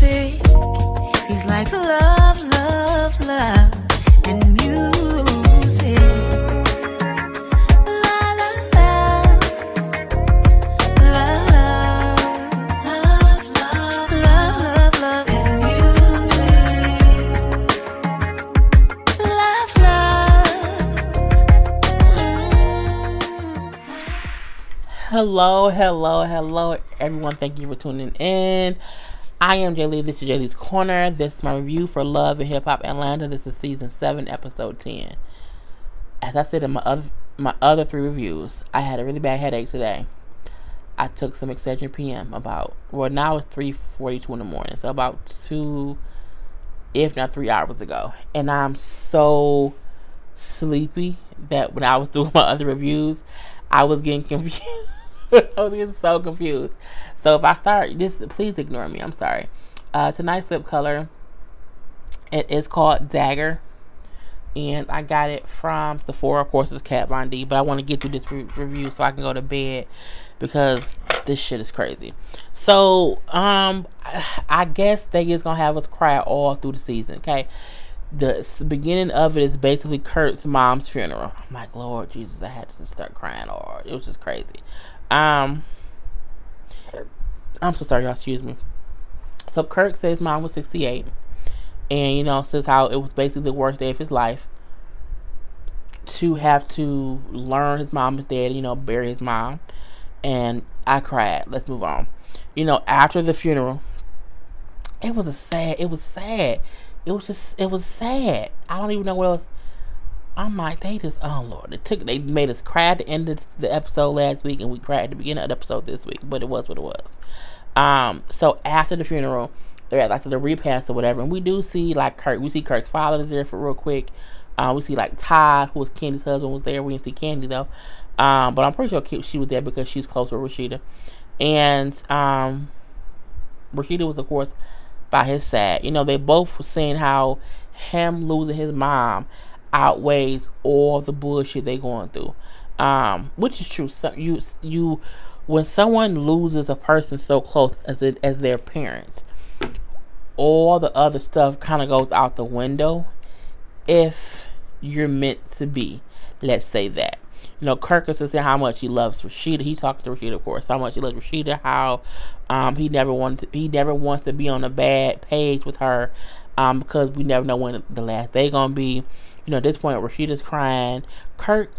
music. He's like love, love, love, and music. La la la, love, love, love, love, love, and music. Love, love. Hello, hello, hello, everyone. Thank you for tuning in. I am Jay Lee. This is Jay Lee's Corner. This is my review for Love and Hip Hop Atlanta. This is season 7, episode 10. As I said in my other 3 reviews, I had a really bad headache today. I took some Excedrin PM now it's 3:42 in the morning, so about 2, if not 3 hours ago. And I'm so sleepy that when I was doing my other reviews, I was getting confused. I was getting so confused. So if I start, just please ignore me. I'm sorry. Tonight's lip color, it is called Dagger, and I got it from Sephora. Of course, it's Kat Von D, but I want to get through this review so I can go to bed because this shit is crazy. So I guess they just gonna have us cry all through the season. Okay, the beginning of it is basically Kirk's mom's funeral. I'm like, Lord Jesus, I had to just start crying hard. It was just crazy. I'm so sorry, y'all. Excuse me. So Kirk says his mom was 68, and says how it was basically the worst day of his life to have to learn his mom is dead. Bury his mom, and I cried. Let's move on. After the funeral, it was sad. It was sad. It was sad. I don't even know what else. I'm like, oh Lord, they made us cry at the end of the episode last week, and we cried at the beginning of the episode this week, but it was what it was. So after the funeral, they're at like the repast or whatever, and we do see like Kirk. We see Kirk's father is there for real quick. We see like Todd, who was Candy's husband, was there. We didn't see Candy though, but I'm pretty sure she was there because she's close with Rashida, and Rashida was of course by his side. They both were saying how him losing his mom outweighs all the bullshit they going through, which is true. So you when someone loses a person so close as their parents, all the other stuff kind of goes out the window if you're meant to be. Let's say that. Kirk is saying how much he loves Rashida. He talked to Rashida, of course, how much he loves Rashida, how he never wants to be on a bad page with her, because we never know when the last day gonna be. At this point, Rashida's crying. Kirk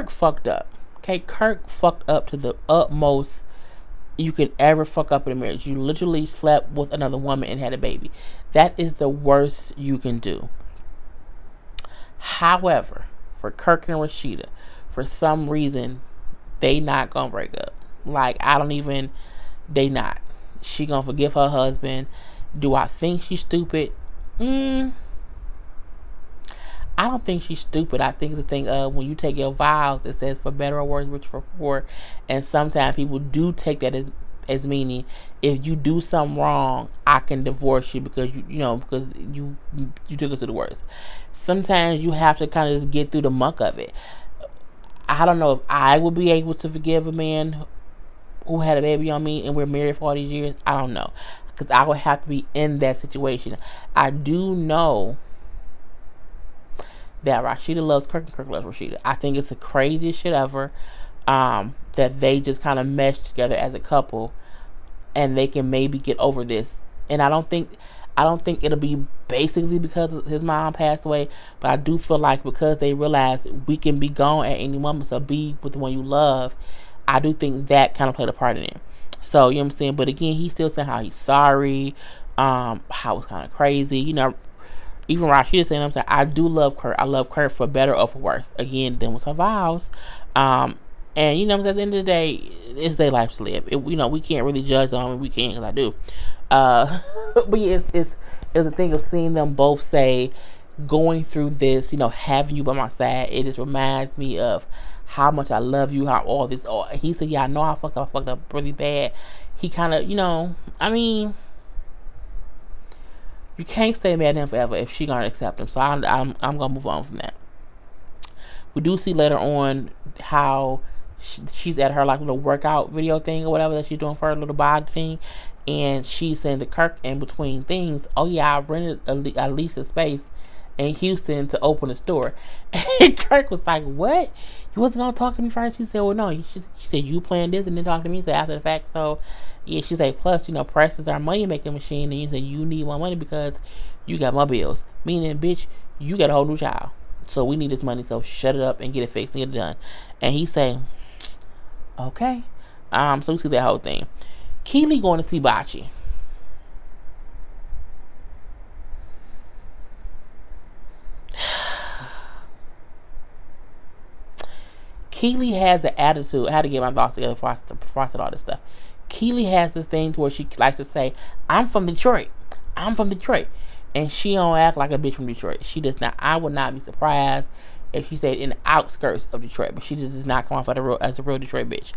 fucked up. Okay, Kirk fucked up to the utmost you could ever fuck up in a marriage. You literally slept with another woman and had a baby. That is the worst you can do. However, for Kirk and Rashida, for some reason, they not gonna break up. Like, they not. She gonna forgive her husband. Do I think she's stupid? I don't think she's stupid. I think it's a thing of when you take your vows, it says for better or worse, rich for poor. And sometimes people do take that as meaning, if you do something wrong, I can divorce you because because you took it to the worst. Sometimes you have to kind of just get through the muck of it. I don't know if I would be able to forgive a man who had a baby on me and we're married for all these years. I don't know, because I would have to be in that situation. I do know that Rashida loves Kirk and Kirk loves Rashida. I think it's the craziest shit ever, that they just kind of mesh together as a couple and they can maybe get over this. And I don't think it'll be basically because his mom passed away, but I do feel like because they realize we can be gone at any moment, so be with the one you love. I do think that kind of played a part in it. So, you know what I'm saying? But again, he's still saying how he's sorry, how it's kind of crazy. Even Rashida saying, I'm saying, I do love Kirk. I love Kirk for better or for worse. Again, them was her vows. And at the end of the day, it's their life to live. We can't really judge them. We can't, because I do. But yeah, it's a thing of seeing them both say, going through this, having you by my side, it just reminds me of how much I love you, how all this. He said, yeah, I know I fucked up really bad. He kind of, you can't stay mad at him forever if she gonna accept him. So I'm gonna move on from that. We do see later on how she's at her like little workout video thing or whatever that she's doing for her little body thing, And she's saying to Kirk in between things, oh yeah, I rented at least a space in Houston to open a store. And Kirk was like, what? You wasn't going to talk to me first? He said, well, no. She said, you planned this and then talk to me. So after the fact, so yeah, she said, plus, price is our money making machine. And you said, you need more money because you got more bills. Meaning, bitch, you got a whole new child. So we need this money. So shut it up and get it fixed and get it done. And he said, okay. So we see that whole thing. Keely going to see Bocce. Keely has the attitude. I had to get my thoughts together before I said all this stuff. Keely has this thing to where she likes to say, I'm from Detroit. I'm from Detroit. And she don't act like a bitch from Detroit. She does not. I would not be surprised if she said in the outskirts of Detroit. But she just does not come off as a real Detroit bitch.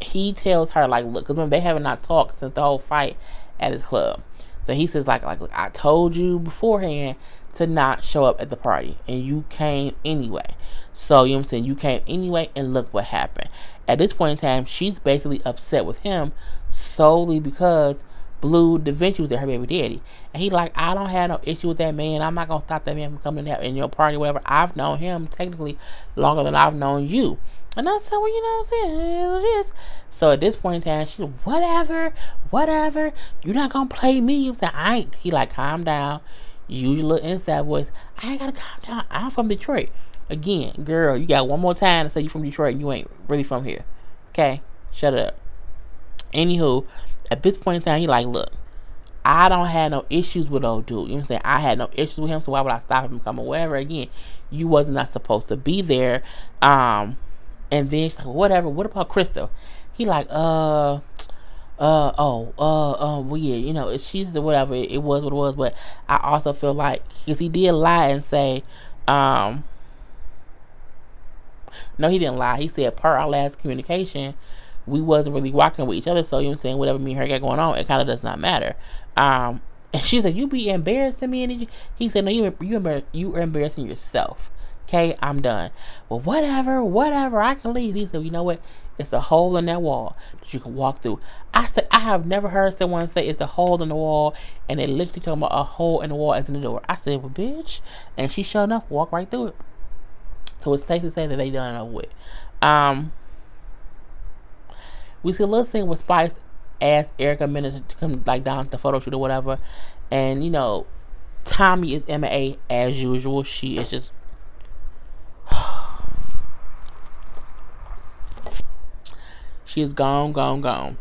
He tells her, like, look, because they haven't not talked since the whole fight at his club. So he says, like, look, I told you beforehand to not show up at the party, and you came anyway. So, you know what I'm saying? You came anyway, and look what happened. At this point in time, she's basically upset with him solely because Blue Da Vinci was at her baby daddy. And he like, I don't have no issue with that man. I'm not going to stop that man from coming in your party or whatever. I've known him technically longer than I've known you. And I said, well, you know what I'm saying? It is. So at this point in time, she's whatever. You're not going to play me. I'm saying, I ain't. He like, calm down. Use your little inside voice. I ain't got to calm down. I'm from Detroit. Again, girl, you got one more time to say you from Detroit and you ain't really from here. Okay? Shut up. Anywho, at this point in time, he like, look, I don't have no issues with old dude. You know what I'm saying? I had no issues with him, so why would I stop him from coming? Whatever. Again, you wasn't not supposed to be there. And then she's like, whatever. What about Crystal? He like, well, yeah, she's the whatever. It was what it was. But I also feel like, because he did lie and say, no, he didn't lie. He said, per our last communication, we wasn't really walking with each other. So, you know what I'm saying? Whatever me and her got going on, it kind of does not matter. And she said, you be embarrassing me. And he said, no, you're embarrassing yourself. Okay, I'm done. Well, whatever, I can leave. He said, you know what? It's a hole in that wall that you can walk through. I said, I have never heard someone say it's a hole in the wall, and they literally talking about a hole in the wall as in the door. I said, well, bitch. And she showed enough, walk right through it. So it's safe to say that they done it with. We see a little scene where Spice asked Erica Minute to come like down to the photo shoot or whatever. And, Tommy is MIA as usual. She is just... She is gone.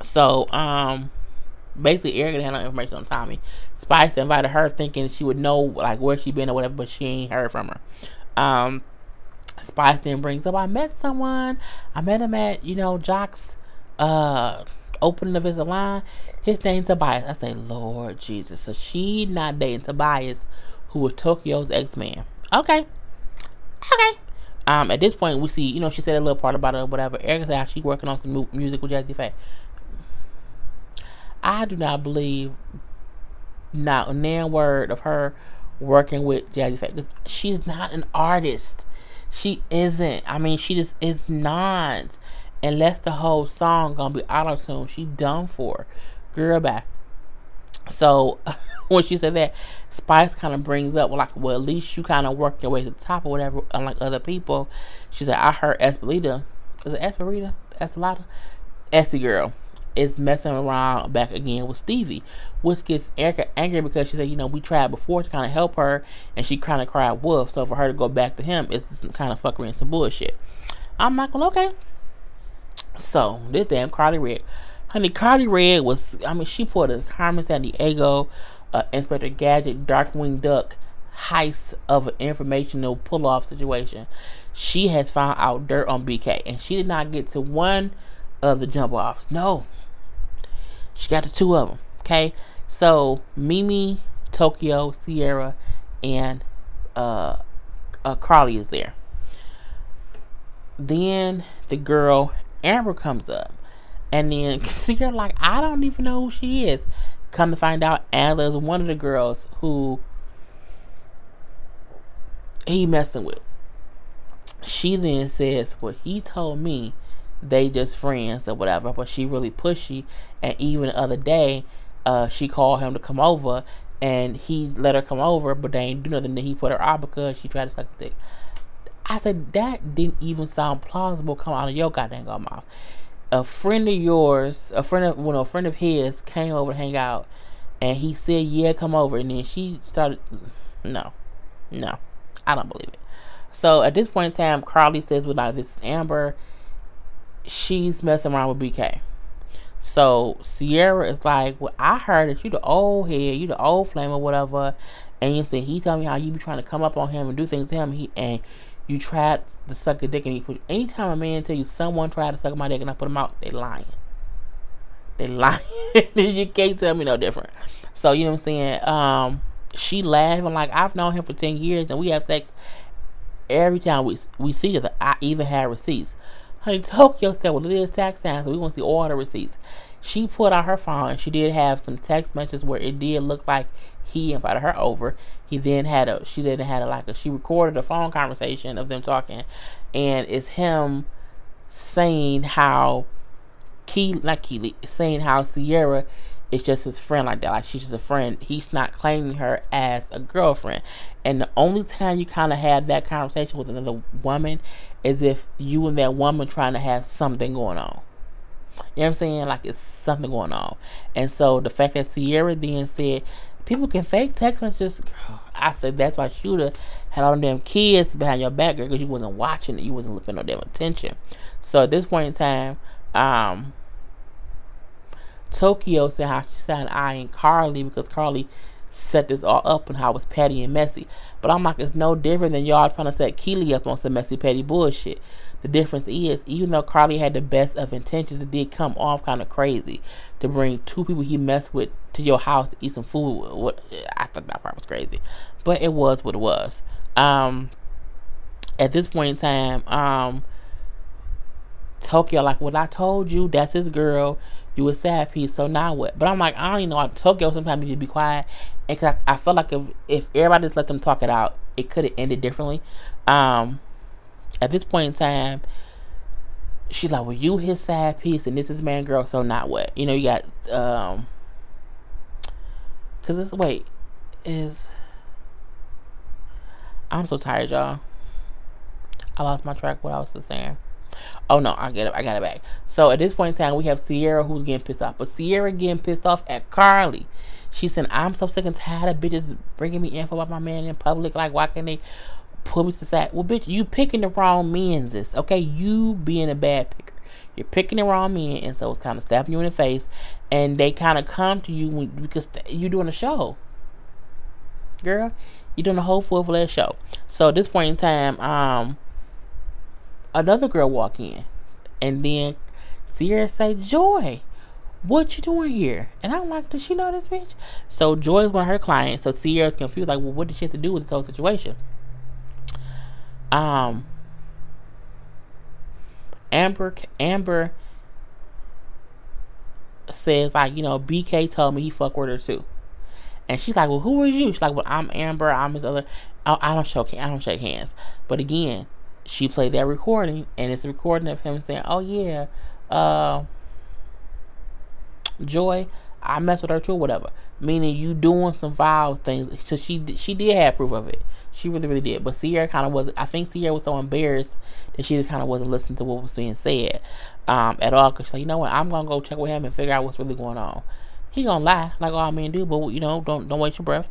So, basically, Erica had no information on Tommy. Spice invited her thinking she would know, like, where she been or whatever, but she ain't heard from her. Spice then brings up, I met someone. I met him at, Jock's opening of his salon. His name's Tobias. I say, Lord Jesus. So she not dating Tobias, who was Tokyo's ex-man. Okay. At this point, we see, she said a little part about it or whatever. Erica said how she working on some music with Jazzy Faye. I do not believe not a damn word of her working with Jazzy Faye, because she's not an artist. She isn't. I mean, she just is not. Unless the whole song gonna be auto-tune, she done for. Girl, bye. So when she said that, Spice kind of brings up, well, at least you kind of worked your way to the top or whatever, unlike other people. She said, I heard Estelita, is it Estelita? Estelita? Essie girl is messing around back again with Stevie, which gets Erica angry because she said, we tried before to kind of help her, and she kind of cried wolf. So for her to go back to him is some kind of fuckery and some bullshit. I'm like, well, okay. So this damn Carly Red. Honey, Carly Red was, she pulled a Carmen Sandiego, Inspector Gadget, Darkwing Duck heist of an informational pull-off situation. She has found out dirt on BK, and she did not get to one of the jump-offs. No. She got to two of them, okay? So, Mimi, Tokyo, Sierra, and Carly is there. Then the girl, Amber, comes up. And then Sierra like, I don't even know who she is. Come to find out, Anna is one of the girls who he messing with. She then says, well, he told me they just friends or whatever. But she really pushy, and even the other day, she called him to come over, and he let her come over, but they ain't do nothing. Then he put her out because she tried to suck his dick. I said, that didn't even sound plausible come out of your goddamn mouth. A friend of yours, a friend of his came over to hang out, and he said, yeah, come over. And then she started, no, I don't believe it. So at this point in time, Carly says, well, like, this is Amber. She's messing around with BK. So Sierra is like, well, I heard that you the old head, you the old flame or whatever. And you said, he told me how you be trying to come up on him and do things to him. And you tried to suck a dick, and he put. Anytime a man tell you someone tried to suck my dick and I put him out, they lying. You can't tell me no different. So you know what I'm saying? She laughing like, I've known him for 10 years and we have sex every time we see each other. I even have receipts. Honey, Tokyo said, well, it is tax time, so we want to see all the receipts. She put out her phone, and she did have some text messages where it did look like he invited her over. She recorded a phone conversation of them talking, and it's him saying how saying how Sierra is just his friend like that. Like, she's just a friend. He's not claiming her as a girlfriend. And the only time you kind of have that conversation with another woman is if you and that woman trying to have something going on. You know what I'm saying? Like, it's something going on. And so the fact that Sierra then said, people can fake text messages. I said, that's why she would have had all them damn kids behind your back, girl, because you wasn't watching it. You wasn't looking no damn attention. So at this point in time, Tokyo said how she started eyeing Carly because Carly set this all up and how it was petty and messy. But I'm like, it's no different than y'all trying to set Keely up on some messy, petty bullshit. The difference is, even though Carly had the best of intentions, it did come off kind of crazy to bring two people he messed with to your house to eat some food. I thought that part was crazy, but it was what it was. At this point in time, Tokyo like, well, I told you that's his girl. You a sad piece, so now what? But I'm like, I don't even know. Tokyo sometimes you be quiet, and cause I feel like if everybody just let them talk it out, it could have ended differently. At this point in time, she's like, well, you his sad piece, and this is man girl, so not what? You know, you got cause this I'm so tired, y'all. I lost my track. What I was just saying. Oh no, I got it back. So at this point in time, we have Sierra who's getting pissed off. But Sierra getting pissed off at Carly. She said, I'm so sick and tired of bitches bringing me info about my man in public. Like, why can't they pull me to the side? Well, bitch, you picking the wrong men's. Okay, you being a bad picker. You're picking the wrong men, and so it's kind of slapping you in the face. And they kind of come to you because you're doing a show. Girl, you're doing a whole full-fledged show. So at this point in time, another girl walk in, and then Sierra say, Joy, what you doing here? And I'm like, does she know this bitch? So Joy is one of her clients, so Sierra's confused, like, well, what did she have to do with this whole situation? Amber says, like, you know, BK told me he fuck with her too. And she's like, well, who are you? She's like, well, I'm Amber, I'm his other. I don't shake hands. But again, she played that recording, and it's a recording of him saying, oh yeah, Joy, I messed with her too, or whatever. Meaning you doing some vile things. So she did have proof of it. She really, really did. But Sierra kind of wasn't. I think Sierra was so embarrassed that she just kind of wasn't listening to what was being said at all. Because she's like, you know what, I'm gonna go check with him and figure out what's really going on. He gonna lie like all men do, but you know, don't waste your breath.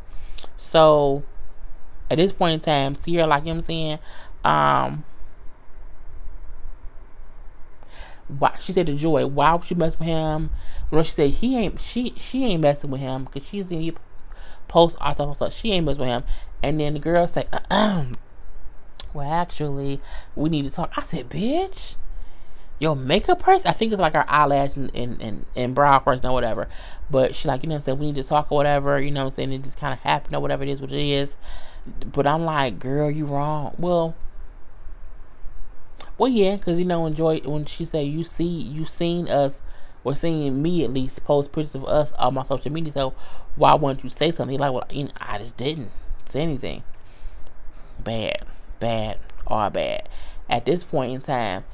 So at this point in time, Sierra, like, you know what I'm saying, why, she said to Joy, why would you mess with him? Well, she said she ain't messing with him because she's in post author stuff. She ain't messing with him. And then the girl said, well, actually, we need to talk. I said, bitch, your makeup person? I think it's like our eyelash and brow person or whatever. But she's like, you know what I'm saying, we need to talk or whatever. You know what I'm saying? It just kind of happened or whatever it is, what it is. But I'm like, girl, you wrong. Well, yeah, because, you know, when she said you seen us, or seen me at least, post pictures of us on my social media, so why wouldn't you say something? Like, well, you know, I just didn't say anything. Bad. At this point in time,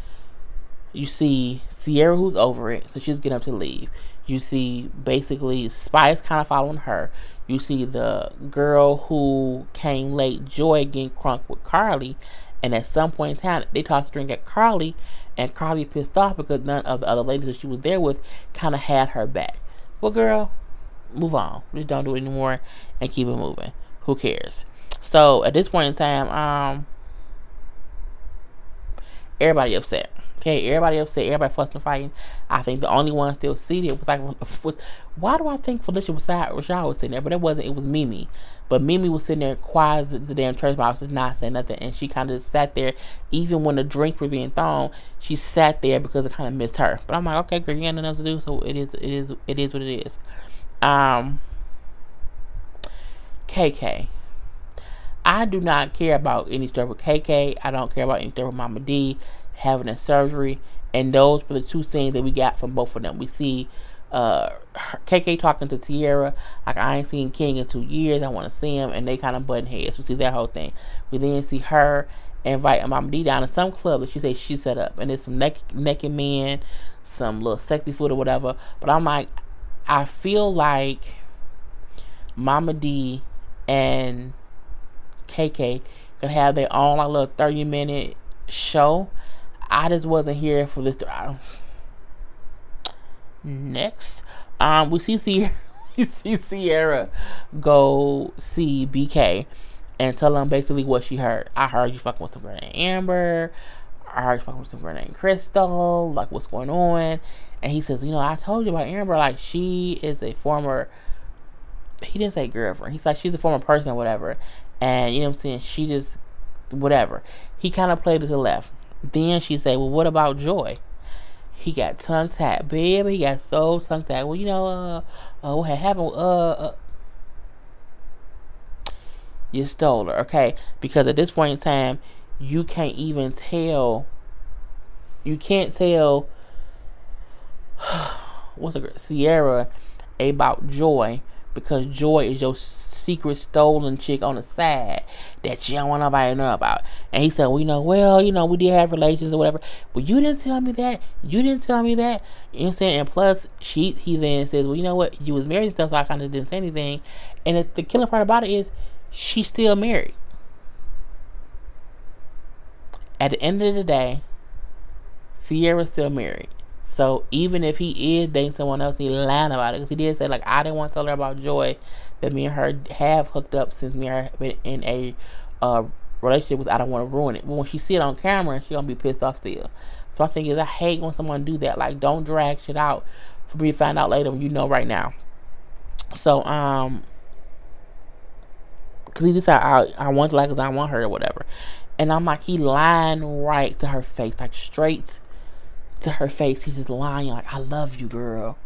You see Sierra, who's over it, so she's getting up to leave. You see basically Spice kind of following her. You see the girl who came late, Joy, getting crunk with Carly. And at some point in time, they tossed a drink at Carly. And Carly pissed off because none of the other ladies that she was there with kind of had her back. Well, girl, move on. Just don't do it anymore and keep it moving. Who cares? So at this point in time, everybody upset. Okay, everybody upset. Everybody fussing and fighting. I think the only one still seated was why do I think Felicia Rashad was sitting there? But it wasn't. It was Mimi. But Mimi was sitting there quiet as the damn church mouse, just not saying nothing. And she kind of just sat there. Even when the drinks were being thrown, she sat there because it kind of missed her. But I'm like, okay, girl, you got nothing else to do, so it is what it is. KK. I do not care about any stuff with KK. I don't care about any stuff with Mama D having a surgery. And those were the two things that we got from both of them. We see KK talking to Tierra like, I ain't seen King in 2 years. I want to see him. And they kind of button heads. We see that whole thing. We then see her invite Mama D down to some club that she says she set up. And there's some naked men, some little sexy food or whatever. But I'm like, I feel like Mama D and KK could have their own like little 30-minute show. I just wasn't here for this. Next, we see Sierra go see BK and tell him basically what she heard. I heard you fucking with some girl named Amber. I heard you fucking with some girl named Crystal. Like, what's going on? And he says, I told you about Amber. Like, she is a former. He didn't say girlfriend. He's like, she's a former person or whatever. And, you know what I'm saying? She just, whatever. He kind of played it to the left. Then she said, well, what about Joy? He got tongue-tied. Baby, he got so tongue-tied. Well, what had happened? You stole her, okay? Because at this point in time, you can't even tell. You can't tell Sierra about Joy, because Joy is your secret stolen chick on the side that you don't want nobody to know about. And he said, well, we did have relations or whatever. Well, you didn't tell me that. You didn't tell me that. You know what I'm saying? And plus, he then says, well, you know what? You was married and stuff, so I kind of didn't say anything. And the killing part about it is, she's still married. At the end of the day, Sierra's still married. So even if he is dating someone else, he lying about it. Because he did say, like, I didn't want to tell her about Joy, that me and her have hooked up since me and her have been in a relationship, was I don't want to ruin it. But when she see it on camera, she going to be pissed off still. So I think I hate when someone do that. Like, don't drag shit out for me to find out later when you know right now. So, because he decided, I want to like, because I want her or whatever. And I'm like, he lying right to her face, like straight to her face. He's just lying like, I love you, girl.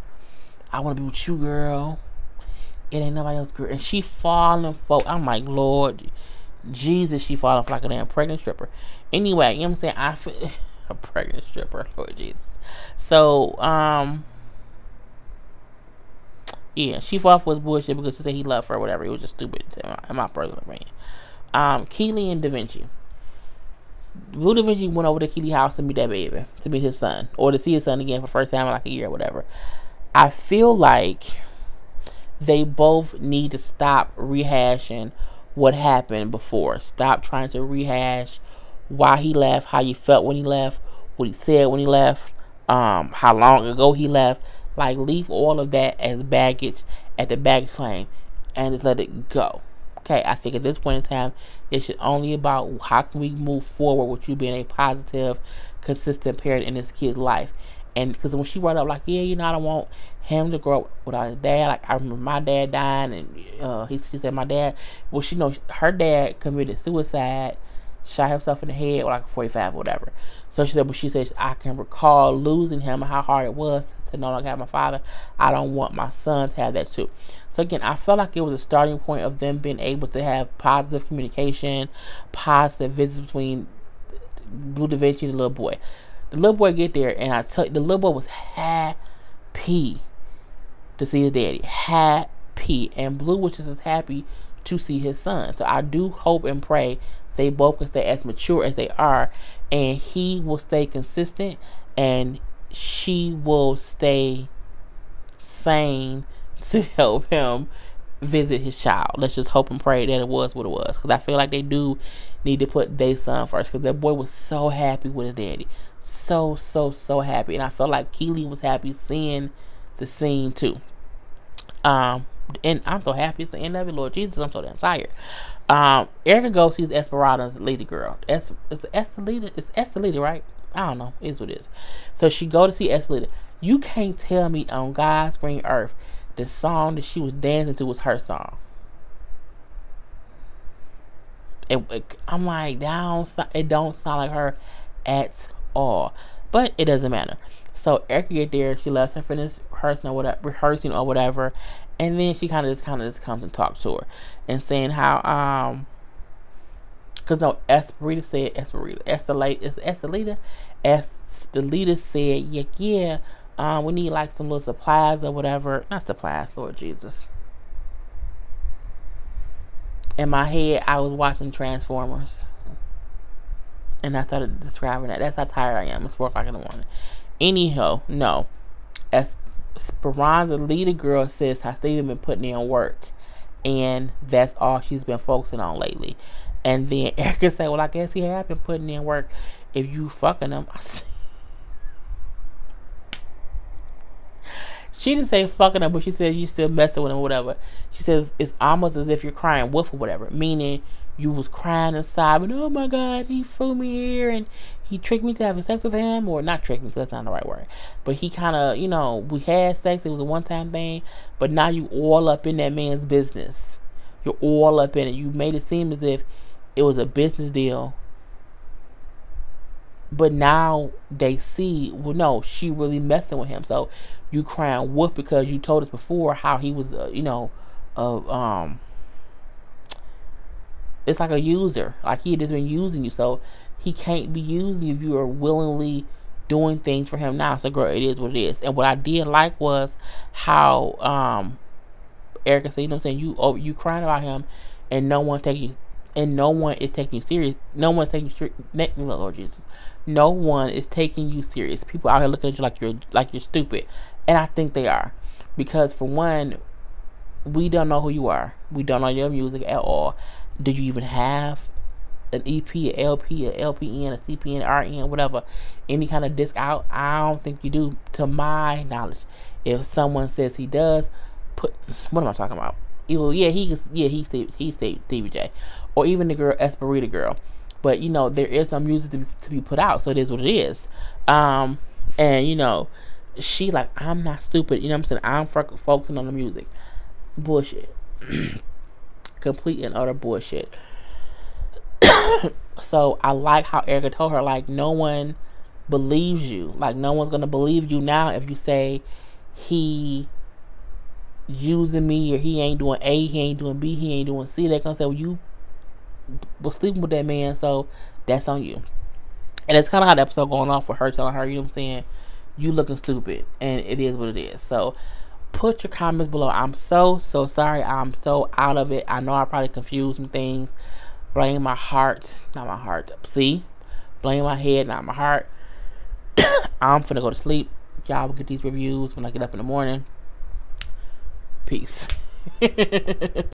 I want to be with you, girl. It ain't nobody else, girl. And she falling for, I'm like, Lord Jesus, she falling for like a damn pregnant stripper. Anyway, you know what I'm saying? I feel a pregnant stripper, Lord Jesus. So, yeah, she fought for his bullshit because she said he loved her or whatever. It was just stupid in my personal opinion. Keely and Da Vinci. Blue Da Vinci went over to Keely's house to meet that baby, to meet his son, or to see his son again for the first time in like a year or whatever. I feel like they both need to stop rehashing what happened before. Stop trying to rehash why he left, how you felt when he left, what he said when he left, how long ago he left. Like, leave all of that as baggage at the baggage claim and just let it go. Okay, I think at this point in time, it should only about how can we move forward with you being a positive, consistent parent in this kid's life. And because when she brought up, like, yeah, I don't want him to grow up without his dad. Like, I remember my dad dying, and she said my dad, well, she knows her dad committed suicide, shot himself in the head with like a 45 or whatever. So she said, but she said, I can recall losing him and how hard it was to no longer have my father. I don't want my son to have that too. So again, I felt like it was a starting point of them being able to have positive communication, positive visits between Blue Da Vinci and the little boy. The little boy get there, and I tell you, the little boy was happy to see his daddy. Happy. And Blue was just as happy to see his son. So I do hope and pray they both can stay as mature as they are, and he will stay consistent and she will stay sane to help him visit his child. Let's just hope and pray that it was what it was, because I feel like they do need to put their son first, because that boy was so happy with his daddy, so happy, and I felt like Keely was happy seeing the scene too. And I'm so happy it's the end of it, Lord Jesus. I'm so damn tired. Erica goes sees Esperanza's lady girl. It's Estelita, right? I don't know. It's what it is. So she go to see Estelita. You can't tell me on God's green earth the song that she was dancing to was her song. I'm like, it don't sound like her at all. But it doesn't matter. So Erica get there. She lets her finish rehearsing or whatever, and then she kind of just comes and talks to her and saying how because no, Estelita said yeah, we need like some little supplies or whatever. Not supplies, Lord Jesus. In my head, I was watching Transformers, and I started describing that. That's how tired I am. It's 4 o'clock in the morning. Anyhow, no. Esperanza, leader girl, says how Steven been putting in work, and that's all she's been focusing on lately. And then Erica said, well, I guess he have been putting in work if you fucking him. She didn't say fucking him, but she said you still messing with him or whatever. She says it's almost as if you're crying wolf or whatever, meaning you was crying inside, but oh my God, he flew me here and he tricked me to having sex with him, or not tricked me, because that's not the right word, but he kind of, we had sex, it was a one-time thing, but now you all up in that man's business. You're all up in it. You made it seem as if it was a business deal, but now they see, well, no, she really messing with him. So you crying wolf because you told us before how he was, it's like a user. Like he had just been using you. So he can't be using you if you are willingly doing things for him now. So girl, it is what it is. And what I did like was how Erica said, you know what I'm saying, you crying about him and no one is taking you serious. No one's taking you serious. Lord Jesus. No one is taking you serious. People out here looking at you like you're stupid. And I think they are. Because for one, we don't know who you are. We don't know your music at all. Do you even have an EP, an LP, a LPN, a CPN, RN, whatever, any kind of disc out? I don't think you do, to my knowledge. If someone says he does, what am I talking about? He's Stevie J, or even the girl Esperita girl. But there is no music to be put out, so it is what it is. And she like, I'm not stupid. You know what I'm saying? I'm focusing on the music. Bullshit. Complete and utter bullshit. So I like how Erica told her, like, no one believes you. Like, no one's gonna believe you now if you say he using me, or he ain't doing A, he ain't doing B, he ain't doing C. They're gonna say, well, you was sleeping with that man, so that's on you. And it's kind of how the episode going off with her telling her, you know what I'm saying, you looking stupid, and it is what it is. So put your comments below. I'm so sorry. I'm so out of it. I know I probably confused some things. Blame my heart, not my heart. See, blame my head, not my heart. I'm finna go to sleep. Y'all will get these reviews when I get up in the morning. Peace.